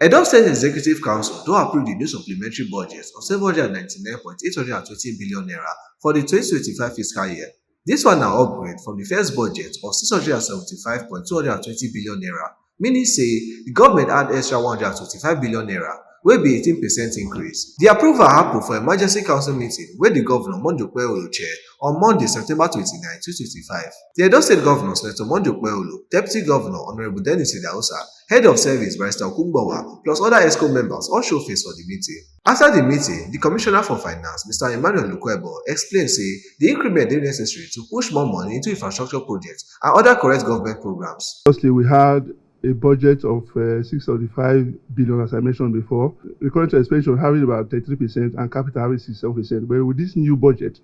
Edo State Executive Council don approve the new supplementary budget of 799.820 billion naira for the 2025 fiscal year. This one na upgrade from the first budget of 675.220 billion naira, meaning say the government add extra 125 billion naira, wey be 18% increase. The approval happen for emergency council meeting wey the governor Monday Okpebholo chair on Monday, September 29, 2025. The Edo State Governor Senator Monday Okpebholo, Deputy Governor Honorable Dennis Idahosa, Head of Service Barrister Okungbowa, plus other EXCO members all show face for the meeting. After the meeting, the Commissioner for Finance, Mr. Emmanuel Lukwebo, explained say the increment is necessary to push more money into infrastructure projects and other correct government programs. Firstly, we had a budget of 635 billion, as I mentioned before. The current expenditure having about 33% and capital having 67%. But with this new budget,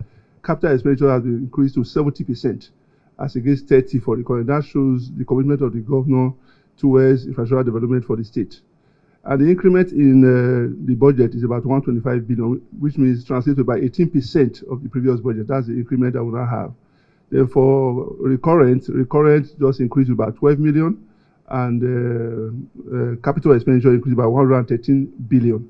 capital expenditure has been increased to 70% as against 30% for the current. That shows the commitment of the governor towards infrastructure development for the state. And the increment in the budget is about 125 billion, which means translated by 18% of the previous budget. That's the increment that we now have. Therefore, recurrent just increased to about 12 million. And capital expenditure increased by 113 billion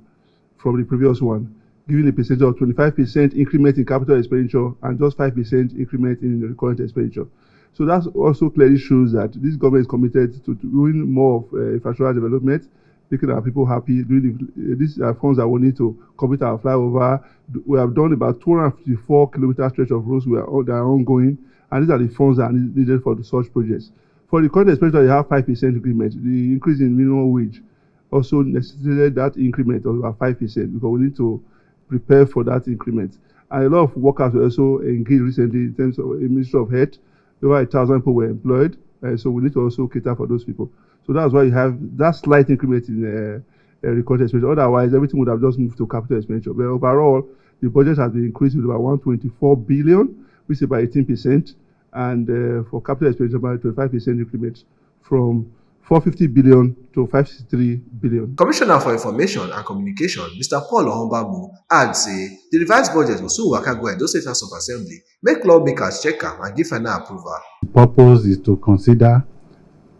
from the previous one, giving a percentage of 25% increment in capital expenditure and just 5% increment in the recurrent expenditure. So that also clearly shows that this government is committed to doing more of infrastructure development, making our people happy. These are funds that we need to complete our flyover. We have done about 254 kilometer stretch of roads that are ongoing, and these are the funds that are needed for the such projects. For the current expenditure, you have 5% increment. The increase in minimum wage also necessitated that increment of about 5% because we need to prepare for that increment. And a lot of workers were also engaged recently in terms of a Ministry of Health. Over 1,000 people were employed, so we need to also cater for those people. So that's why you have that slight increment in recurrent expenditure. Otherwise, everything would have just moved to capital expenditure. But overall, the budget has been increased with about 124 billion, which is about 18%. And for capital expenditure, about 25% increment from 450 billion to 563 billion. Commissioner for Information and Communication, Mr. Paul Ohombamu, adds say the revised budget will soon waka go Edo State House of Assembly, make lawmakers check am and give final approval. The purpose is to consider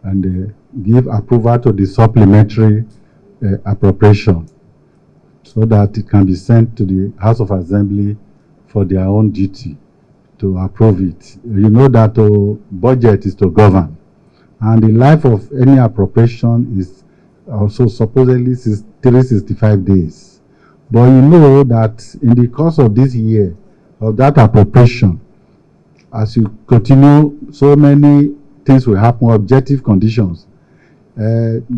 and give approval to the supplementary appropriation so that it can be sent to the House of Assembly for their own duty to approve it. You know that budget is to govern, and the life of any appropriation is also supposedly 365 days. But you know that in the course of this year, of that appropriation, as you continue, so many things will happen, objective conditions,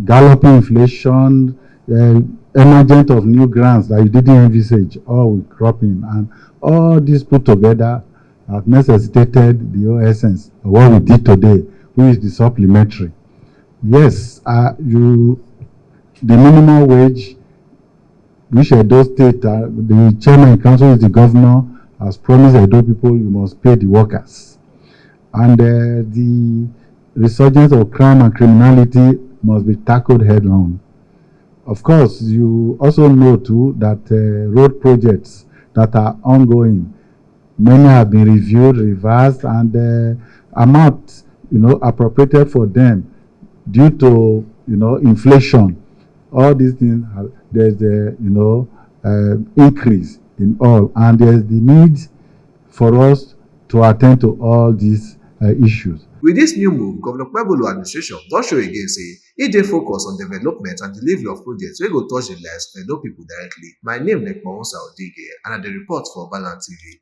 galloping inflation, emergence of new grants that you didn't envisage, all will crop in, and all this put together have necessitated the essence of what we did today, which is the supplementary. Yes, the minimum wage, which Edo State, the chairman in council is the governor, has promised Edo people you must pay the workers. And the resurgence of crime and criminality must be tackled head-on. Of course, you also know too that road projects that are ongoing, many have been reviewed, reversed, and amount, appropriated for them due to, inflation. All these things, there's a, increase in all, and there's the need for us to attend to all these issues. With this new move, Governor Okpebholo administration don show again say e dey focus on development and delivery of projects wey go touch the lives of Edo people directly. My name na Ekponwosa Odige, and I dey report for Balance TV.